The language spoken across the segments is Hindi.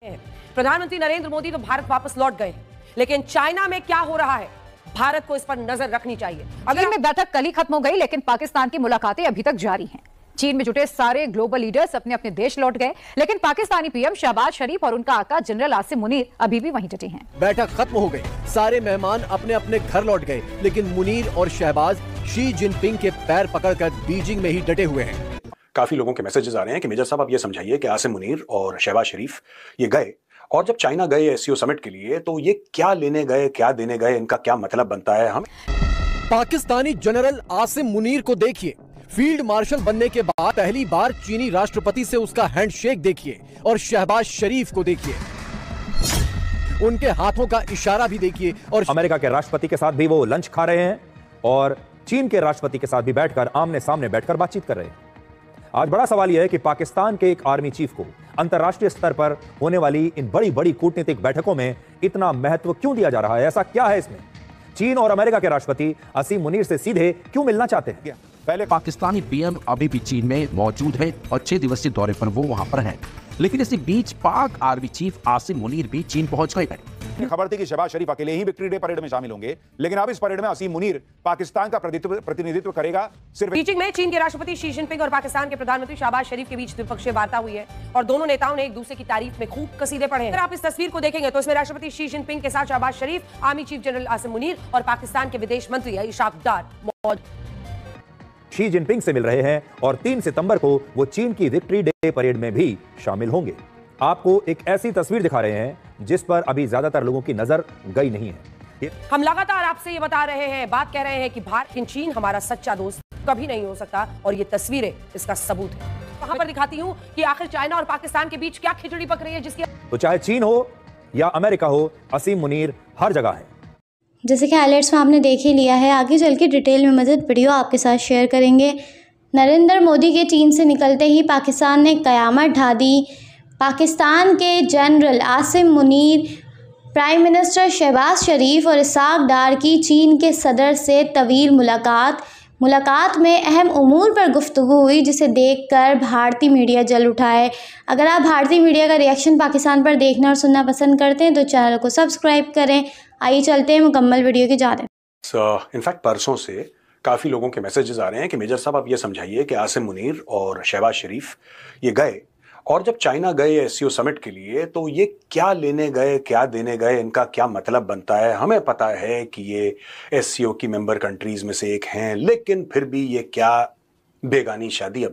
प्रधानमंत्री नरेंद्र मोदी तो भारत वापस लौट गए, लेकिन चाइना में क्या हो रहा है, भारत को इस पर नजर रखनी चाहिए। चीन में बैठक कल ही खत्म हो गई, लेकिन पाकिस्तान की मुलाकातें अभी तक जारी हैं। चीन में जुटे सारे ग्लोबल लीडर्स अपने अपने देश लौट गए, लेकिन पाकिस्तानी पीएम शहबाज शरीफ और उनका आका जनरल आसिम मुनीर अभी भी वहीं डटे हैं। बैठक खत्म हो गई, सारे मेहमान अपने अपने घर लौट गए, लेकिन मुनीर और शहबाज शी जिनपिंग के पैर पकड़कर बीजिंग में ही डटे हुए हैं। काफी लोगों के मैसेजेस आ रहे हैं कि मेजर साहब आप ये समझाइए कि आसिम मुनीर और शहबाज शरीफ ये गए, और जब चाइना गए एससीओ समिट के लिए तो ये क्या लेने गए, क्या देने गए, इनका क्या मतलब बनता है। हम पाकिस्तानी जनरल आसिम मुनीर को देखिए, फील्ड मार्शल बनने के बाद पहली बार चीनी राष्ट्रपति से उसका हैंडशेक देखिए, और शहबाज शरीफ को देखिए, उनके हाथों का इशारा भी देखिए। और अमेरिका के राष्ट्रपति के साथ भी वो लंच खा रहे हैं और चीन के राष्ट्रपति के साथ भी बैठकर आमने सामने बैठकर बातचीत कर रहे हैं। आज बड़ा सवाल यह है कि पाकिस्तान के एक आर्मी चीफ को अंतर्राष्ट्रीय स्तर पर होने वाली इन बड़ी बड़ी कूटनीतिक बैठकों में इतना महत्व क्यों दिया जा रहा है। ऐसा क्या है इसमें? चीन और अमेरिका के राष्ट्रपति आसिम मुनीर से सीधे क्यों मिलना चाहते हैं? पहले पाकिस्तानी पीएम अभी भी चीन में मौजूद है और 6 दिवसीय दौरे पर वो वहां पर है, लेकिन इसी बीच पाक आर्मी चीफ आसिम मुनीर भी चीन पहुंच गए। खबर थी कि शहबाज शरीफ अकेले ही विक्ट्री डे परेड में शामिल होंगे, लेकिन अब इस परेड में आसिम मुनीर पाकिस्तान का प्रतिनिधित्व करेगा। सिर्फ बीजिंग में चीन के राष्ट्रपति शी जिनपिंग और पाकिस्तान के प्रधानमंत्री शहबाज शरीफ के बीच द्विपक्षीय वार्ता हुई है और दोनों नेताओं ने एक दूसरे की तारीफ में खूब कसीदे पढ़े हैं। अगर आप इस तस्वीर को देखेंगे तो इसमें राष्ट्रपति शी जिनपिंग के साथ Shahbaz Sharif, army chief general Asim Munir और पाकिस्तान के विदेश मंत्री इशाक डार मौजूद शी जिनपिंग से मिल रहे हैं और 3 सितंबर को वो चीन की विक्ट्री डे परेड में भी शामिल होंगे। आपको एक ऐसी तस्वीर दिखा रहे हैं जिस पर अभी ज्यादातर लोगों की नजर गई नहीं है। हम लगातार आपसे ये बता रहे हैं, बात कह रहे हैं कि भारत चीन हमारा सच्चा दोस्त कभी नहीं हो सकता, और ये तस्वीरें इसका सबूत है। वहां पर दिखाती हूं कि आखिर चाइना और पाकिस्तान के बीच क्या खिचड़ी पक रही है, जिसकी तो चाहे चीन हो या अमेरिका हो, आसिम मुनीर हर जगह है। जैसे कि हाइलाइट्स में आपने देख ही लिया है, आगे चल के डिटेल में मज़ीद वीडियो आपके साथ शेयर करेंगे। नरेंद्र मोदी के चीन से निकलते ही पाकिस्तान ने कयामत ढा दी। पाकिस्तान के general Asim Munir, prime minister Shahbaz Sharif और इशाक डार की चीन के सदर से तवील मुलाकात में अहम उमूर पर गुफ्तगू हुई, जिसे देखकर भारतीय मीडिया जल उठा है। अगर आप भारतीय मीडिया का रिएक्शन पाकिस्तान पर देखना और सुनना पसंद करते हैं तो चैनल को सब्सक्राइब करें। आइए चलते हैं मुकम्मल वीडियो की जानिब। इनफैक्ट परसों से काफ़ी लोगों के मैसेजेस आ रहे हैं कि मेजर साहब आप ये समझाइए कि आसिम मुनीर और शहबाज शरीफ ये गए, और जब चाइना गए एससीओ समिट के लिए तो ये क्या लेने गए, क्या देने गए, इनका क्या मतलब बनता है। हमें पता है कि ये एससीओ की मेंबर कंट्रीज में से एक हैं, लेकिन फिर भी ये क्या बेगानी शादी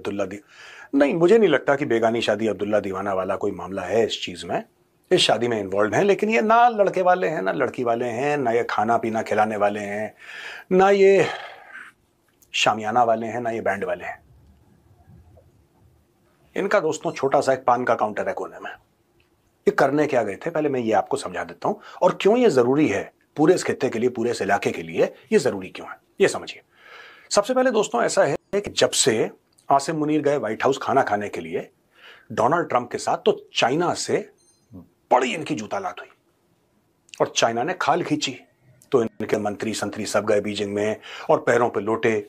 नहीं, मुझे नहीं लगता कि बेगानी शादी अब्दुल्ला दीवाना वाला कोई मामला है इस चीज़ में। इस शादी में इन्वॉल्व हैं, लेकिन ये ना लड़के वाले हैं ना लड़की वाले हैं, ना ये खाना पीना खिलाने वाले हैं, ना ये शामियाना वाले हैं, ना ये बैंड वाले हैं। इनका दोस्तों छोटा सा एक पान का काउंटर है कोने में। ये करने क्या गए थे, पहले मैं ये आपको समझा देता हूं, और क्यों ये जरूरी है पूरे इस खित्ते के लिए, पूरे इस इलाके के लिए ये जरूरी क्यों है, ये समझिए। सबसे पहले दोस्तों ऐसा है कि जब से आसिम मुनीर गए व्हाइट हाउस खाना खाने के लिए डोनाल्ड ट्रंप के साथ, तो चाइना से बड़ी इनकी जूतालात हुई और चाइना ने खाल खींची, तो इनके मंत्री संतरी सब गए बीजिंग में और पैरों पे लोटे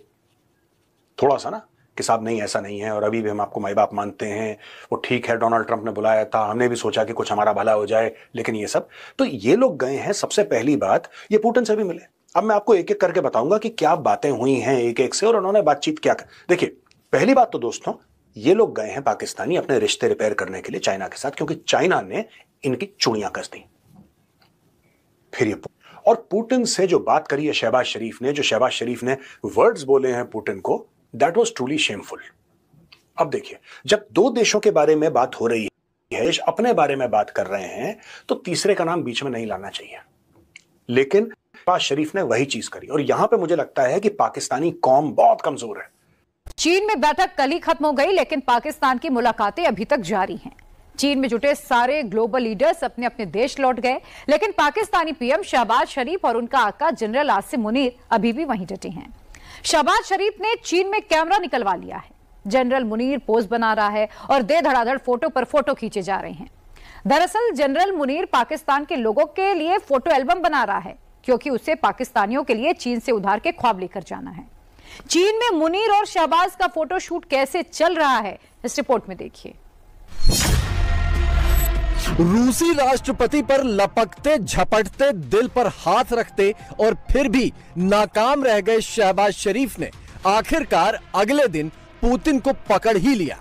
थोड़ा सा ना कि साहब नहीं ऐसा नहीं है, और अभी भी हम आपको माई बाप मानते हैं, वो ठीक है डोनाल्ड ट्रंप ने बुलाया था, हमने भी सोचा कि कुछ हमारा भला हो जाए, लेकिन ये सब तो ये लोग गए हैं। सबसे पहली बात, ये पुतिन से भी मिले। अब मैं आपको एक एक करके बताऊंगा कि क्या बातें हुई हैं एक एक से, और उन्होंने बातचीत क्या कर। देखिए पहली बात तो दोस्तों, ये लोग गए हैं पाकिस्तानी अपने रिश्ते रिपेयर करने के लिए चाइना के साथ, क्योंकि चाइना ने इनकी चुड़ियां कस दी। फिर ये और पुतिन से जो बात करी है शहबाज शरीफ ने, जो शहबाज शरीफ ने वर्ड्स बोले हैं पुतिन को, दैट वॉज ट्रूली शेमफुल। अब देखिए, जब दो देशों के बारे में बात हो रही है, देश अपने बारे में बात कर रहे हैं, तो तीसरे का नाम बीच में नहीं लाना चाहिए, लेकिन शहबाज शरीफ ने वही चीज करी, और यहां पे मुझे लगता है कि पाकिस्तानी कौम बहुत कमजोर है। चीन में बैठक कल ही खत्म हो गई, लेकिन पाकिस्तान की मुलाकातें अभी तक जारी हैं। चीन में जुटे सारे ग्लोबल लीडर्स अपने अपने देश लौट गए, लेकिन पाकिस्तानी पीएम शहबाज शरीफ और उनका आका जनरल आसिम मुनीर अभी भी वहीं डटे हैं। शहबाज शरीफ ने चीन में कैमरा निकलवा लिया है। जनरल मुनीर पोज बना रहा है और दे धड़ाधड़ फोटो पर फोटो खींचे जा रहे हैं। दरअसल जनरल मुनीर पाकिस्तान के लोगों के लिए फोटो एल्बम बना रहा है, क्योंकि उसे पाकिस्तानियों के लिए चीन से उधार के ख्वाब लेकर जाना है। चीन में मुनीर और शहबाज का फोटोशूट कैसे चल रहा है, इस रिपोर्ट में देखिए। रूसी राष्ट्रपति पर लपकते झपटते, दिल पर हाथ रखते और फिर भी नाकाम रह गए शहबाज शरीफ ने आखिरकार अगले दिन पुतिन को पकड़ ही लिया।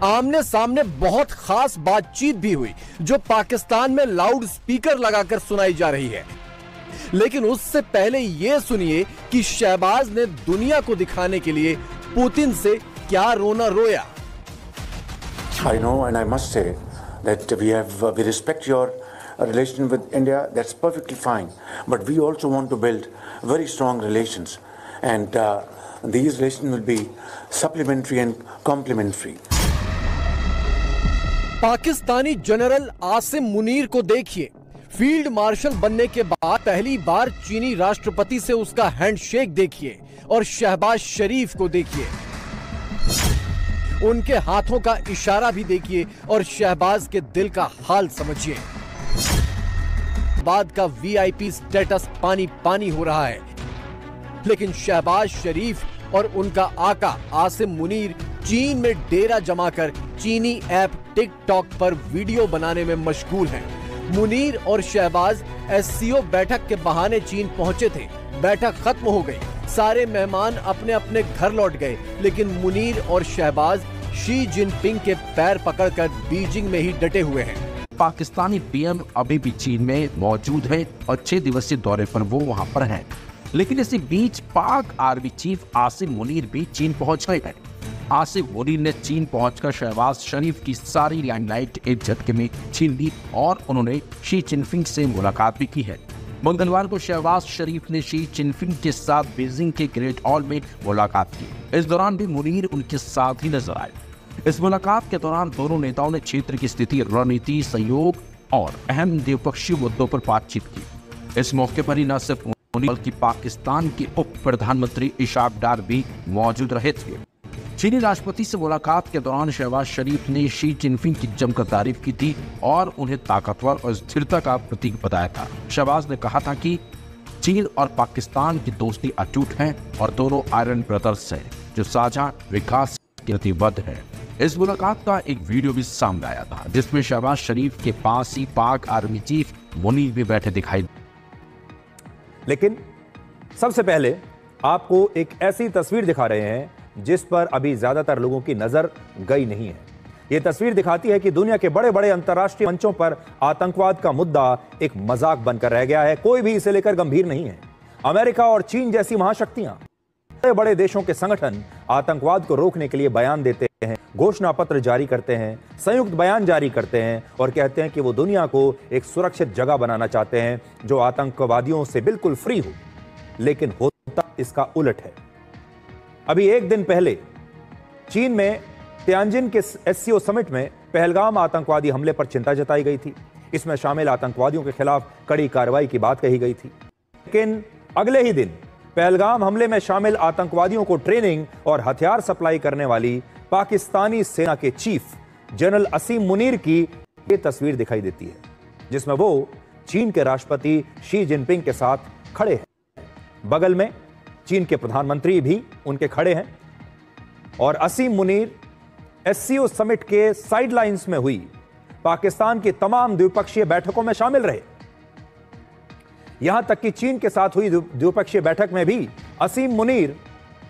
आमने सामने बहुत खास बातचीत भी हुई जो पाकिस्तान में लाउड स्पीकर लगाकर सुनाई जा रही है। लेकिन उससे पहले यह सुनिए कि शहबाज ने दुनिया को दिखाने के लिए पुतिन से क्या रोना रोया। I know and I must say that we respect your relation with India. That's perfectly fine. But we also want to build very strong relations, and these relations will be supplementary and complementary. Pakistani general Asim Munir को देखिए। फील्ड मार्शल बनने के बाद पहली बार चीनी राष्ट्रपति से उसका हैंडशेक देखिए और शहबाज शरीफ को देखिए, उनके हाथों का इशारा भी देखिए और शहबाज के दिल का हाल समझिए। बाद का वीआईपी स्टेटस पानी पानी हो रहा है, लेकिन शहबाज शरीफ और उनका आका आसिम मुनीर चीन में डेरा जमाकर चीनी ऐप टिकटॉक पर वीडियो बनाने में मशगूल हैं। मुनीर और शहबाज एससीओ बैठक के बहाने चीन पहुंचे थे। बैठक खत्म हो गई, सारे मेहमान अपने अपने घर लौट गए, लेकिन मुनीर और शहबाज शी जिनपिंग के पैर पकड़कर बीजिंग में ही डटे हुए हैं। पाकिस्तानी पीएम अभी भी चीन में मौजूद है और 6 दिवसीय दौरे पर वो वहां पर हैं। लेकिन इसी बीच पाक आर्मी चीफ आसिम मुनीर भी चीन पहुंच गए हैं। आसिम मुनीर ने चीन पहुंचकर शहबाज शरीफ की सारी लाइमलाइट एक झटके में छीन ली और उन्होंने शी जिनपिंग से मुलाकात भी की है। मंगलवार को शहबाज शरीफ ने शी जिनपिंग के साथ बीजिंग के ग्रेट हॉल में मुलाकात की। इस दौरान भी मुनीर उनके साथ ही नजर आए। इस मुलाकात के दौरान दोनों नेताओं ने क्षेत्र की स्थिति, रणनीति, सहयोग और अहम द्विपक्षीय मुद्दों पर बातचीत की। इस मौके पर ही न सिर्फ मुनीर बल्कि पाकिस्तान के उप प्रधानमंत्री इशाक डार भी मौजूद रहे थे। चीनी राष्ट्रपति से मुलाकात के दौरान शहबाज शरीफ ने शी जिनपिंग की जमकर तारीफ की थी और उन्हें ताकतवर और स्थिरता का प्रतीक बताया था। शहबाज ने कहा था कि चीन और पाकिस्तान की दोस्ती अटूट है और दोनों आयरन ब्रदर्स हैं जो साझा विकास के प्रतिबद्ध है। इस मुलाकात का एक वीडियो भी सामने आया था जिसमें शहबाज शरीफ के पास ही पाक आर्मी चीफ मुनीर भी बैठे दिखाई। लेकिन सबसे पहले आपको एक ऐसी तस्वीर दिखा रहे हैं जिस पर अभी ज्यादातर लोगों की नजर गई नहीं है। यह तस्वीर दिखाती है कि दुनिया के बड़े बड़े अंतर्राष्ट्रीय मंचों पर आतंकवाद का मुद्दा एक मजाक बनकर रह गया है। कोई भी इसे लेकर गंभीर नहीं है। अमेरिका और चीन जैसी महाशक्तियां, बड़े बड़े देशों के संगठन आतंकवाद को रोकने के लिए बयान देते हैं, घोषणा पत्र जारी करते हैं, संयुक्त बयान जारी करते हैं और कहते हैं कि वो दुनिया को एक सुरक्षित जगह बनाना चाहते हैं जो आतंकवादियों से बिल्कुल फ्री हो। लेकिन होता इसका उलट है। अभी एक दिन पहले चीन में तियानजिन के एससीओ समिट में पहलगाम आतंकवादी हमले पर चिंता जताई गई थी। इसमें शामिल आतंकवादियों के खिलाफ कड़ी कार्रवाई की बात कही गई थी। लेकिन अगले ही दिन पहलगाम हमले में शामिल आतंकवादियों को ट्रेनिंग और हथियार सप्लाई करने वाली पाकिस्तानी सेना के चीफ जनरल आसिम मुनीर की ये तस्वीर दिखाई देती है जिसमें वो चीन के राष्ट्रपति शी जिनपिंग के साथ खड़े हैं। बगल में चीन के प्रधानमंत्री भी उनके खड़े हैं और आसिम मुनीर एससीओ समिट के साइडलाइंस में हुई पाकिस्तान की तमाम द्विपक्षीय बैठकों में शामिल रहे। यहां तक कि चीन के साथ हुई द्विपक्षीय बैठक में भी आसिम मुनीर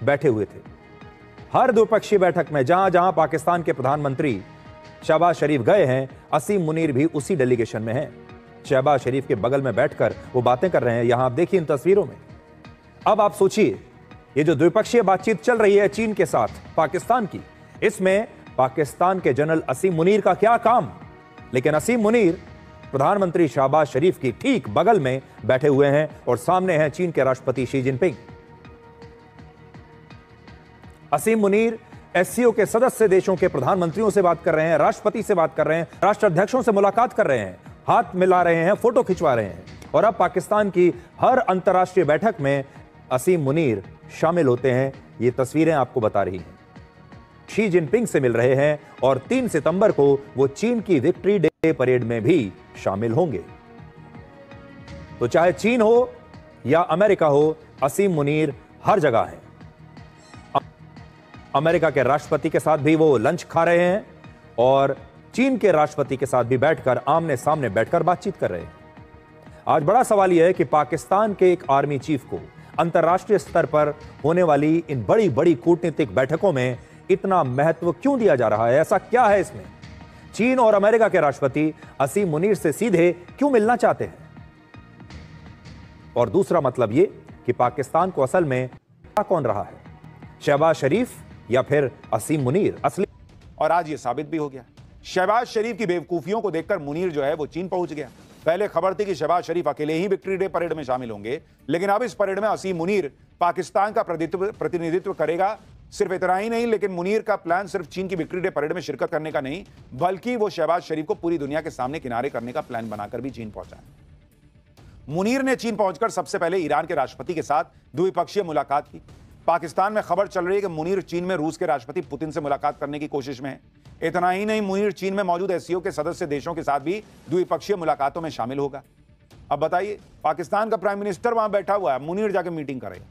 बैठे हुए थे। हर द्विपक्षीय बैठक में जहां जहां पाकिस्तान के प्रधानमंत्री शहबाज शरीफ गए हैं, आसिम मुनीर भी उसी डेलीगेशन में हैं। शहबाज शरीफ के बगल में बैठकर वो बातें कर रहे हैं। यहां आप देखिए इन तस्वीरों में। अब आप सोचिए, ये जो द्विपक्षीय बातचीत चल रही है चीन के साथ पाकिस्तान की, इसमें पाकिस्तान के जनरल आसिम मुनीर का क्या काम? लेकिन आसिम मुनीर प्रधानमंत्री शहबाज शरीफ की ठीक बगल में बैठे हुए हैं और सामने हैं चीन के राष्ट्रपति Xi Jinping. Asim Munir SCO के सदस्य देशों के प्रधानमंत्रियों से बात कर रहे हैं, राष्ट्रपति से बात कर रहे हैं, राष्ट्राध्यक्षों से मुलाकात कर रहे हैं, हाथ मिला रहे हैं, फोटो खिंचवा रहे हैं और अब पाकिस्तान की हर अंतर्राष्ट्रीय बैठक में आसिम मुनीर शामिल होते हैं। ये तस्वीरें आपको बता रही हैं। शी जिनपिंग से मिल रहे हैं और 3 सितंबर को वो चीन की विक्ट्री डे परेड में भी शामिल होंगे। तो चाहे चीन हो या अमेरिका हो, आसिम मुनीर हर जगह है। अमेरिका के राष्ट्रपति के साथ भी वो लंच खा रहे हैं और चीन के राष्ट्रपति के साथ भी बैठकर आमने सामने बैठकर बातचीत कर रहे हैं। आज बड़ा सवाल यह है कि पाकिस्तान के एक आर्मी चीफ को अंतर्राष्ट्रीय स्तर पर होने वाली इन बड़ी बड़ी कूटनीतिक बैठकों में इतना महत्व क्यों दिया जा रहा है? ऐसा क्या है इसमें? चीन और अमेरिका के राष्ट्रपति असीम मुनीर से सीधे क्यों मिलना चाहते हैं? और दूसरा मतलब यह कि पाकिस्तान को असल में कौन रहा है, शहबाज शरीफ या फिर असीम मुनीर? असली और आज ये साबित भी हो गया। शहबाज शरीफ की बेवकूफियों को देखकर मुनीर जो है वो चीन पहुंच गया। पहले खबर थी कि शहबाज शरीफ अकेले ही विक्ट्री डे परेड में शामिल होंगे, लेकिन अब इस परेड में असीम मुनीर पाकिस्तान का प्रतिनिधित्व करेगा। सिर्फ इतना ही नहीं, लेकिन मुनीर का प्लान सिर्फ चीन की विक्ट्री डे परेड में शिरकत करने का नहीं, बल्कि वो शहबाज शरीफ को पूरी दुनिया के सामने किनारे करने का प्लान बनाकर भी चीन पहुंचा है। मुनीर ने चीन पहुंचकर सबसे पहले ईरान के राष्ट्रपति के साथ द्विपक्षीय मुलाकात की। पाकिस्तान में खबर चल रही है कि मुनीर चीन में रूस के राष्ट्रपति पुतिन से मुलाकात करने की कोशिश में है। इतना ही नहीं, मुनीर चीन में मौजूद एससीओ के सदस्य देशों के साथ भी द्विपक्षीय मुलाकातों में शामिल होगा। अब बताइए, पाकिस्तान का प्राइम मिनिस्टर वहां बैठा हुआ है, मुनीर जाके मीटिंग करेगा।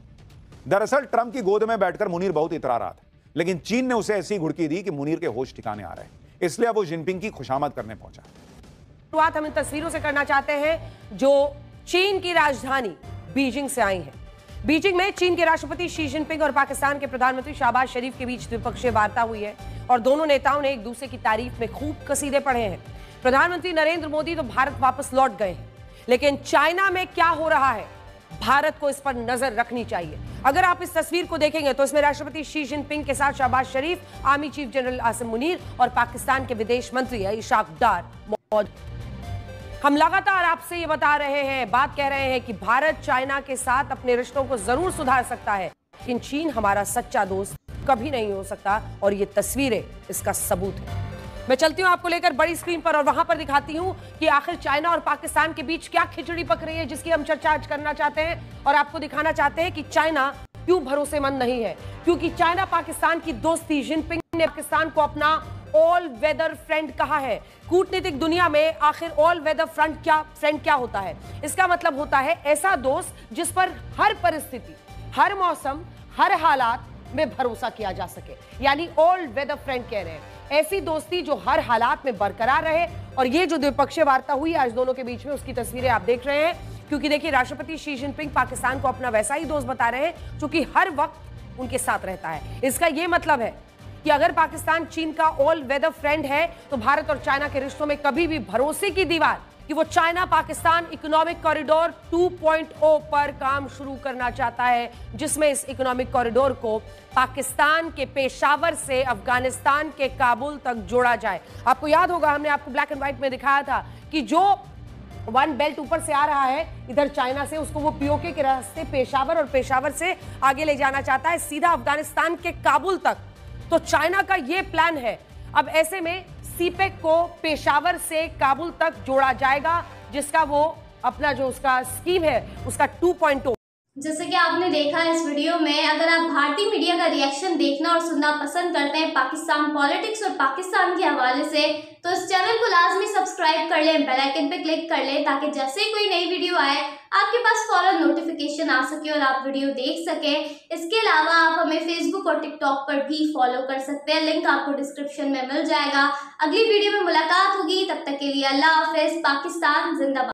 दरअसल ट्रंप की गोद में बैठकर मुनीर बहुत इतरा रहा था, लेकिन चीन ने उसे ऐसी घुड़की दी कि मुनीर के होश ठिकाने आ रहे हैं, इसलिए अब वो जिनपिंग की खुशामद करने पहुंचा। शुरुआत हम इन तस्वीरों से करना चाहते हैं जो चीन की राजधानी बीजिंग से आई हैं। बीजिंग में चीन के राष्ट्रपति शी जिनपिंग और पाकिस्तान के प्रधानमंत्री शहबाज शरीफ के बीच द्विपक्षीय वार्ता हुई है और दोनों नेताओं ने एक दूसरे की तारीफ में खूब कसीदे पढ़े हैं। प्रधानमंत्री नरेंद्र मोदी तो भारत वापस लौट गए हैं, लेकिन चाइना में क्या हो रहा है, भारत को इस पर नजर रखनी चाहिए। अगर आप इस तस्वीर को देखेंगे तो इसमें राष्ट्रपति शी जिनपिंग के साथ Shahbaz Sharif, army chief general Asim Munir और पाकिस्तान के विदेश मंत्री इशाक डार मौजूद। हम लगातार आपसे ये बता रहे हैं, बात कह रहे हैं कि भारत चाइना के साथ अपने रिश्तों को जरूर सुधार सकता है, लेकिन चीन हमारा सच्चा दोस्त कभी नहीं हो सकता और ये तस्वीरें इसका सबूत है। मैं चलती हूं आपको लेकर बड़ी स्क्रीन पर और वहां पर दिखाती हूं कि आखिर चाइना और पाकिस्तान के बीच क्या खिचड़ी पक रही है, जिसकी हम चर्चा आज करना चाहते हैं और आपको दिखाना चाहते हैं कि चाइना क्यों भरोसेमंद नहीं है। क्योंकि चाइना पाकिस्तान की दोस्ती, जिनपिंग ने पाकिस्तान को अपना ऑल वेदर फ्रेंड कहा है। कूटनीतिक दुनिया में आखिर ऑल वेदर फ्रेंड क्या होता है? इसका मतलब होता है ऐसा दोस्त जिस पर हर परिस्थिति, हर मौसम, हर हालात में भरोसा किया जा सके, यानी ऑल वेदर फ्रेंड कह रहे हैं। ऐसी दोस्ती जो हर हालात में बरकरार रहे। और ये जो द्विपक्षीय वार्ता हुई आज दोनों के बीच में, उसकी तस्वीरें आप देख रहे हैं। क्योंकि देखिए, राष्ट्रपति शी जिनपिंग पाकिस्तान को अपना वैसा ही दोस्त बता रहे हैं जो कि हर वक्त उनके साथ रहता है। इसका यह मतलब है कि अगर पाकिस्तान चीन का ऑल वेदर फ्रेंड है तो भारत और चाइना के रिश्तों में कभी भी भरोसे की दीवार कि वो चाइना पाकिस्तान इकोनॉमिक कॉरिडोर 2.0 पर काम शुरू करना चाहता है, जिसमें इस इकोनॉमिक कॉरिडोर को पाकिस्तान के पेशावर से अफगानिस्तान के काबुल तक जोड़ा जाए। आपको याद होगा, हमने आपको ब्लैक एंड व्हाइट में दिखाया था कि जो वन बेल्ट ऊपर से आ रहा है इधर चाइना से, उसको वो पीओके के रास्ते पेशावर और पेशावर से आगे ले जाना चाहता है सीधा अफगानिस्तान के काबुल तक। तो चाइना का ये प्लान है। अब ऐसे में सीपेक को पेशावर से काबुल तक जोड़ा जाएगा, जिसका वो अपना जो उसका स्कीम है उसका 2.0। जैसे कि आपने देखा इस वीडियो में, अगर आप भारतीय मीडिया का रिएक्शन देखना और सुनना पसंद करते हैं पाकिस्तान पॉलिटिक्स और पाकिस्तान के हवाले से, तो इस चैनल को लाजमी सब्सक्राइब कर लें, बेल आइकन पे क्लिक कर लें, ताकि जैसे ही कोई नई वीडियो आए आपके पास फौरन नोटिफिकेशन आ सके और आप वीडियो देख सकें। इसके अलावा आप हमें फेसबुक और टिकटॉक पर भी फॉलो कर सकते हैं, लिंक आपको डिस्क्रिप्शन में मिल जाएगा। अगली वीडियो में मुलाकात होगी, तब तक के लिए अल्लाह हाफिज। पाकिस्तान जिंदाबाद।